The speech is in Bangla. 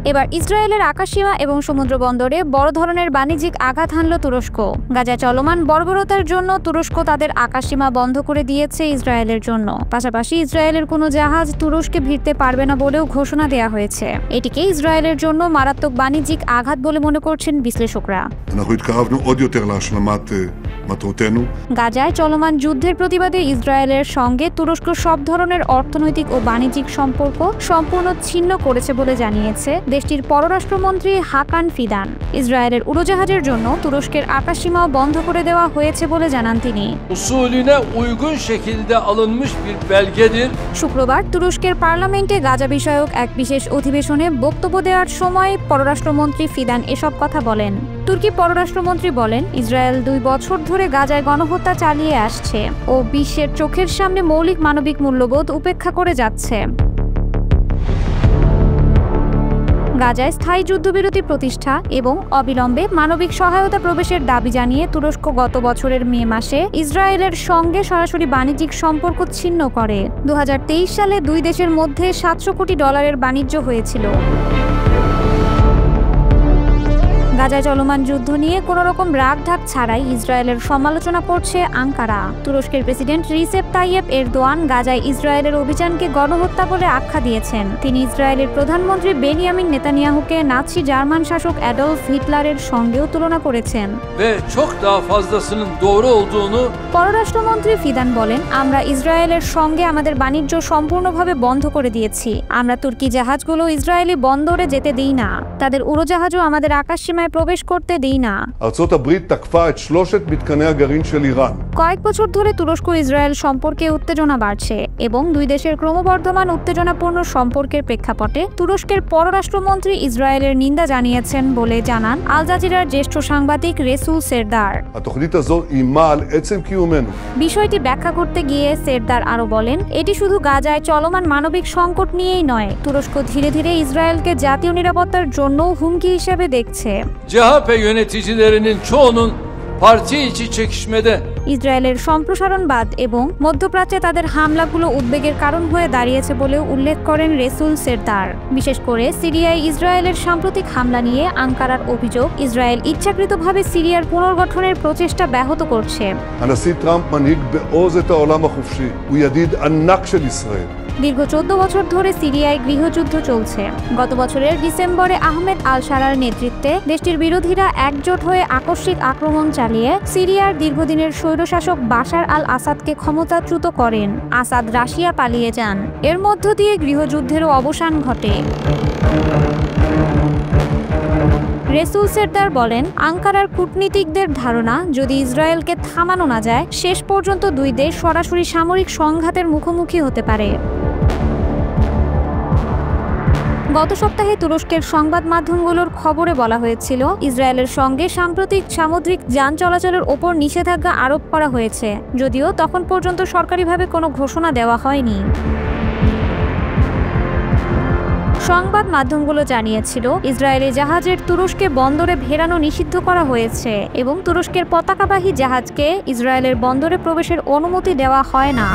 এবার ইসরায়েলের আকাশসীমা এবং সমুদ্র বন্দরে বড় ধরনের বাণিজ্যিক আঘাত হানল তুরস্ক। গাজায় চলমান বর্বরতার জন্য তুরস্ক তাদের আকাশসীমা বন্ধ করে দিয়েছে ইসরায়েলের জন্য। পাশাপাশি ইসরায়েলের কোনো জাহাজ তুরস্কে ভিড়তে পারবে না বলেও ঘোষণা দেওয়া হয়েছে। এটিকে ইসরায়েলের জন্য মারাত্মক বাণিজ্যিক আঘাত বলে মনে করছেন বিশ্লেষকরা। গাজায় চলমান যুদ্ধের প্রতিবাদে ইসরায়েলের সঙ্গে তুরস্ক সব ধরনের অর্থনৈতিক ও বাণিজ্যিক সম্পর্ক সম্পূর্ণ ছিন্ন করেছে বলে জানিয়েছে দেশটির পররাষ্ট্রমন্ত্রী হাকান ফিদান। ইসরায়েলের উড়োজাহাজের জন্য তুরস্কের আকাশসীমাও বন্ধ করে দেওয়া হয়েছে বলে জানান তিনি। শুক্রবার তুরস্কের পার্লামেন্টে গাজা বিষয়ক এক বিশেষ অধিবেশনে বক্তব্য দেওয়ার সময় পররাষ্ট্রমন্ত্রী ফিদান এসব কথা বলেন। তুর্কি পররাষ্ট্রমন্ত্রী বলেন, ইসরায়েল 2 বছর ধরে গাজায় গণহত্যা চালিয়ে আসছে ও বিশ্বের চোখের সামনে মৌলিক মানবিক মূল্যবোধ উপেক্ষা করে যাচ্ছে। গাজায় স্থায়ী যুদ্ধবিরতি প্রতিষ্ঠা এবং অবিলম্বে মানবিক সহায়তা প্রবেশের দাবি জানিয়ে তুরস্ক গত বছরের মে মাসে ইসরায়েলের সঙ্গে সরাসরি বাণিজ্যিক সম্পর্ক ছিন্ন করে। 2023 সালে দুই দেশের মধ্যে $700 কোটি বাণিজ্য হয়েছিল। গাজায় চলমান যুদ্ধ নিয়ে কোনো রকম রাগঢাক ছাড়াই ইসরায়েলের সমালোচনা করছে আঙ্কারা। তুরস্কের প্রেসিডেন্ট রিসেপ তাইয়েপ এরদোয়ান গাজায় ইসরায়েলের অভিযানকে গণহত্যা বলে আখ্যা দিয়েছেন। তিনি ইসরায়েলের প্রধানমন্ত্রী বেনিয়ামিন নেতানিয়াহুকে নাৎসি জার্মান শাসক অ্যাডলফ হিটলারের সঙ্গেও তুলনা করেছেন। পররাষ্ট্রমন্ত্রী ফিদান বলেন, আমরা ইসরায়েলের সঙ্গে আমাদের বাণিজ্য সম্পূর্ণভাবে বন্ধ করে দিয়েছি। আমরা তুর্কি জাহাজগুলো ইসরায়েলি বন্দরে যেতে দিই না, তাদের উড়োজাহাজও আমাদের আকাশসীমায় প্রবেশ করতে দেই না। কয়েক বছর ধরে তুরস্ক ইসরায়েল সম্পর্কে উত্তেজনা বাড়ছে এবং দুই দেশের ক্রমবর্ধমান উত্তেজনাপূর্ণ সম্পর্কের প্রেক্ষাপটে তুরস্কের পররাষ্ট্রমন্ত্রী ইসরায়েলের নিন্দা জানিয়েছেন বলে জানান আল জাজিরার জ্যেষ্ঠ সাংবাদিক রেসুল সেরদার। বিষয়টি ব্যাখ্যা করতে গিয়ে সেরদার আরো বলেন, এটি শুধু গাজায় চলমান মানবিক সংকট নিয়েই নয়, তুরস্ক ধীরে ধীরে ইসরায়েলকে জাতীয় নিরাপত্তার জন্য হুমকি হিসেবে দেখছে। CHP yöneticilerinin çoğunun parti içi çekişmede ইসরায়েলের সম্প্রসারণবাদ এবং মধ্যপ্রাচ্যে তাদের হামলাগুলো উদ্বেগের কারণ হয়ে দাঁড়িয়েছে বলেও উল্লেখ করেন রেসুল সেরদার। বিশেষ করে সিরিয়ায় ইসরায়েলের সাম্প্রতিক হামলা নিয়ে আঙ্কারার অভিযোগ, ইসরায়েল ইচ্ছাকৃতভাবে সিরিয়ার পুনর্গঠনের প্রচেষ্টা ব্যাহত করছে। দীর্ঘ 14 বছর ধরে সিরিয়ায় গৃহযুদ্ধ চলছে। গত বছরের ডিসেম্বরে আহমেদ আল শারার নেতৃত্বে দেশটির বিরোধীরা একজোট হয়ে আকস্মিক আক্রমণ চালিয়ে সিরিয়ার দীর্ঘদিনের স্বৈরশাসক বাশার আল আসাদকে ক্ষমতাচ্যুত করেন। আসাদ রাশিয়া পালিয়ে যান। এর মধ্য দিয়ে গৃহযুদ্ধেরও অবসান ঘটে। রেসুল সেরদার বলেন, আঙ্কারার কূটনীতিকদের ধারণা, যদি ইসরায়েলকে থামানো না যায়, শেষ পর্যন্ত দুই দেশ সরাসরি সামরিক সংঘাতের মুখোমুখি হতে পারে। গত সপ্তাহে তুরস্কের সংবাদ মাধ্যমগুলোর খবরে বলা হয়েছিল, ইসরায়েলের সঙ্গে সাম্প্রতিক সামুদ্রিক যান চলাচলের ওপর নিষেধাজ্ঞা আরোপ করা হয়েছে, যদিও তখন পর্যন্ত সরকারিভাবে কোনো ঘোষণা দেওয়া হয়নি। সংবাদ মাধ্যমগুলো জানিয়েছিল, ইসরায়েলি জাহাজের তুরস্কে বন্দরে ভেড়ানো নিষিদ্ধ করা হয়েছে এবং তুরস্কের পতাকাবাহী জাহাজকে ইসরায়েলের বন্দরে প্রবেশের অনুমতি দেওয়া হয় না।